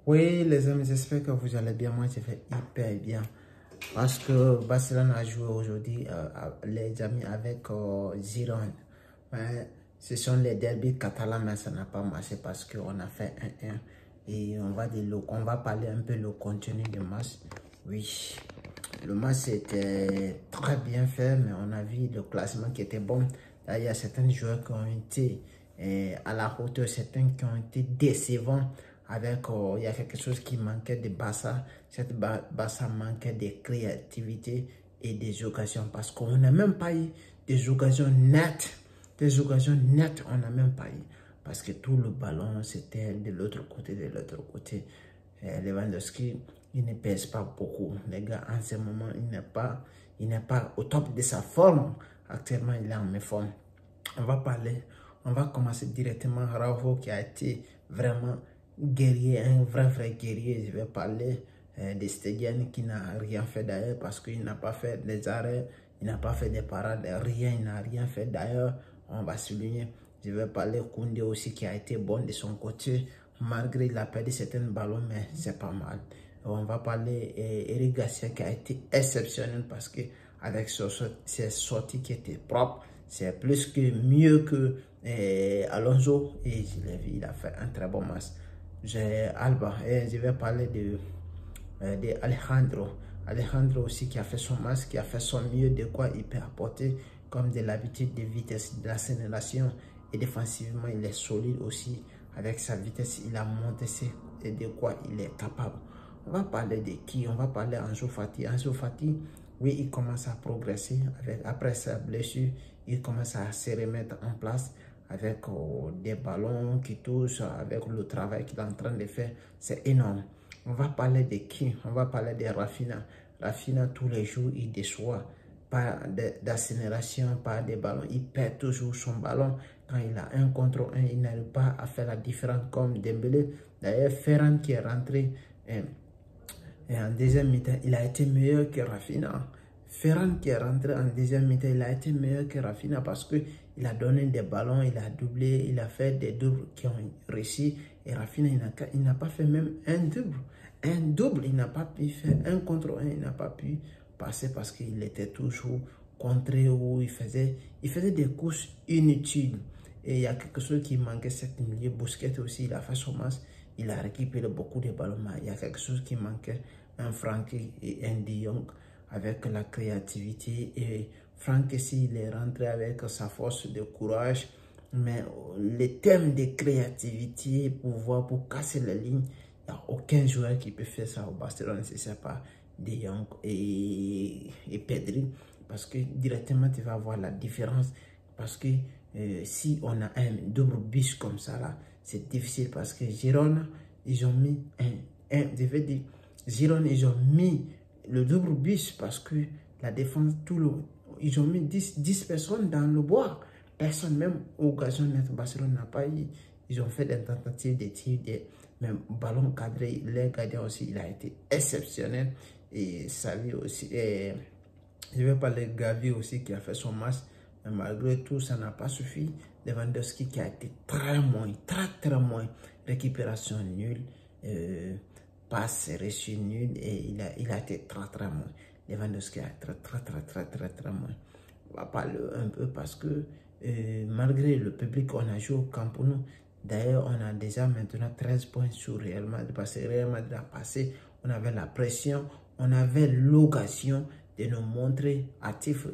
Oui, les amis, j'espère que vous allez bien. Moi, je vais hyper bien. Parce que Barcelone a joué aujourd'hui, les amis, avec Girona. Mais ce sont les derbys catalans, mais ça n'a pas marché parce qu'on a fait 1-1. Et on va parler un peu le contenu du match. Oui, le match était très bien fait, mais on a vu le classement qui était bon. Là, il y a certains joueurs qui ont été à la hauteur, certains qui ont été décevants. Il y a quelque chose qui manquait de Barça. Cette Barça manquait de créativité et des occasions parce qu'on n'a même pas eu des occasions nettes. Des occasions nettes, on n'a même pas eu. Parce que tout le ballon, c'était de l'autre côté, de l'autre côté. Lewandowski, il ne pèse pas beaucoup. Les gars, en ce moment, il n'est pas au top de sa forme. Actuellement, il est en méforme. On va commencer directement. Araujo qui a été vraiment guerrier, un vrai guerrier. Je vais parler de Stegen qui n'a rien fait d'ailleurs parce qu'il n'a pas fait des arrêts, il n'a pas fait des parades, rien, il n'a rien fait d'ailleurs. On va souligner. Je vais parler Koundé aussi qui a été bon de son côté, malgré il a perdu certains ballons, mais c'est pas mal. On va parler Eric Garcia qui a été exceptionnel parce que avec ses sorties qui étaient propres, c'est plus que mieux que Alonso et je l'ai vu, il a fait un très bon match. J'ai Alba et je vais parler de Alejandro. Alejandro aussi qui a fait son match, qui a fait son mieux, de quoi il peut apporter comme de l'habitude de vitesse, de l'accélération et défensivement il est solide aussi avec sa vitesse, il a monté et de quoi il est capable. On va parler de qui? On va parler Ansu Fati. Ansu Fati, oui, il commence à progresser après sa blessure, il commence à se remettre en place avec des ballons qui touchent, avec le travail qu'il est en train de faire, c'est énorme. On va parler de qui? On va parler de Rafinha. Rafinha, tous les jours, il déçoit. Pas d'accélération, pas de ballon. Il perd toujours son ballon. Quand il a un contre un, il n'arrive pas à faire la différence comme Dembélé. D'ailleurs, Ferran qui est rentré et en deuxième mi-temps, il a été meilleur que Rafinha. Ferran qui est rentré en deuxième mi-temps, il a été meilleur que Rafinha parce qu'il a donné des ballons, il a doublé, il a fait des doubles qui ont réussi. Et Rafinha, il n'a pas fait même un double. Un double, il n'a pas pu faire un contre un, il n'a pas pu passer parce qu'il était toujours contré ou il faisait des courses inutiles. Et il y a quelque chose qui manquait, cette milieu. Busquets aussi, il a fait son match, il a récupéré beaucoup de ballons, mais il y a quelque chose qui manquait, un Frankie et un De Jong avec la créativité. Et Franck aussi, il est rentré avec sa force de courage, mais les thèmes de créativité, pour casser la ligne, il n'y a aucun joueur qui peut faire ça au Barcelone, si ce n'est pas De Jong et Pedri, parce que directement tu vas voir la différence, parce que si on a un double bus comme ça là, c'est difficile parce que Girona, ils ont mis je vais dire, Girona, ils ont mis le double bus parce que la défense, ils ont mis 10 personnes dans le bois. Personne, même au occasion net, Barcelone n'a pas eu. Ils ont fait des tentatives de tir, même ballon cadré. Le gardien aussi, il a été exceptionnel. Et Xavi aussi. Je vais parler de Gavi aussi qui a fait son match. Mais malgré tout, ça n'a pas suffi. Lewandowski qui a été très moins. Récupération nulle. Passe reçu nul et il a été très moins. Lewandowski a été très moins. On va parler un peu parce que malgré le public, on a joué au Camp Nou. D'ailleurs, on a déjà maintenant 13 points sur Real Madrid parce que Real Madrid a passé. On avait la pression, on avait l'occasion de nous montrer actifs.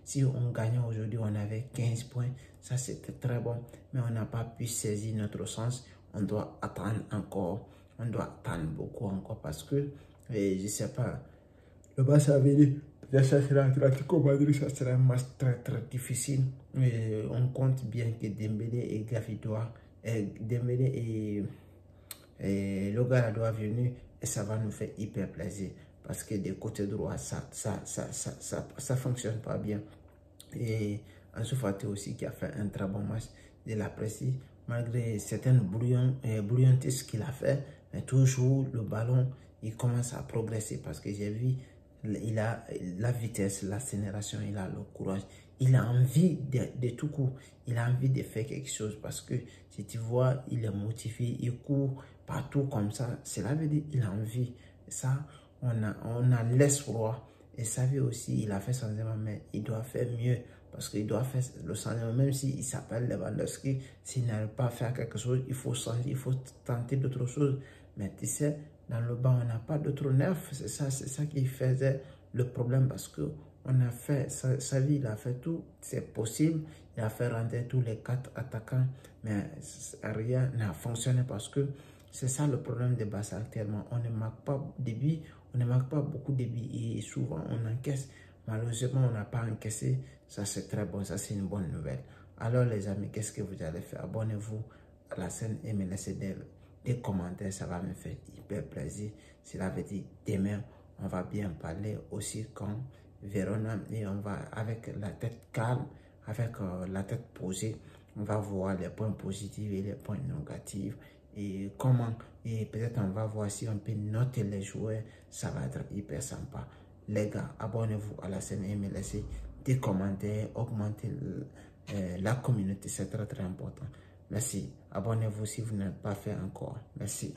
Si on gagnait aujourd'hui, on avait 15 points. Ça, c'était très bon. Mais on n'a pas pu saisir notre sens. On doit attendre encore. On doit attendre beaucoup encore parce que, je ne sais pas, le match à venir, ça sera Atlético Madrid, ça sera un match très difficile. On compte bien que Dembélé et Gavi Dembélé et Logana doivent venir et ça va nous faire hyper plaisir parce que des côtés droits, ça fonctionne pas bien. Et Ansu Fati aussi qui a fait un très bon match de la précise, malgré certaines brouillantisses qu'il a fait, mais toujours le ballon, il commence à progresser parce que j'ai vu, il a la vitesse, l'accélération, il a le courage, il a envie de tout coup, il a envie de faire quelque chose parce que si tu vois, il est motivé, il court, partout comme ça, cela veut dire qu'il a envie. Ça, on a l'espoir. Et ça veut aussi, il a fait son changement, mais il doit faire mieux. Parce qu'il doit faire le changement, même s'il s'appelle Lewandowski, s'il n'arrive pas à faire quelque chose, il faut changer, il faut tenter d'autres choses. Mais tu sais, dans le banc, on n'a pas d'autres neuf. C'est ça qui faisait le problème parce que on a fait, sa vie, il a fait tout, c'est possible. Il a fait rentrer tous les 4 attaquants, mais rien n'a fonctionné parce que c'est ça le problème de Barça actuellement. On ne marque pas de buts, on ne marque pas beaucoup de buts et souvent on encaisse. Malheureusement, on n'a pas encaissé. Ça, c'est très bon, ça, c'est une bonne nouvelle. Alors, les amis, qu'est-ce que vous allez faire? Abonnez-vous à la chaîne et me laissez des commentaires, ça va me faire hyper plaisir. Cela veut dire demain, on va bien parler aussi comme Verona et on va avec la tête calme, avec la tête posée, on va voir les points positifs et les points négatifs et comment, et peut-être on va voir si on peut noter les joueurs, ça va être hyper sympa. Les gars, abonnez-vous à la chaîne et me laissez des commentaires, augmentez la communauté, c'est très très important. Merci. Abonnez-vous si vous n'avez pas fait encore. Merci.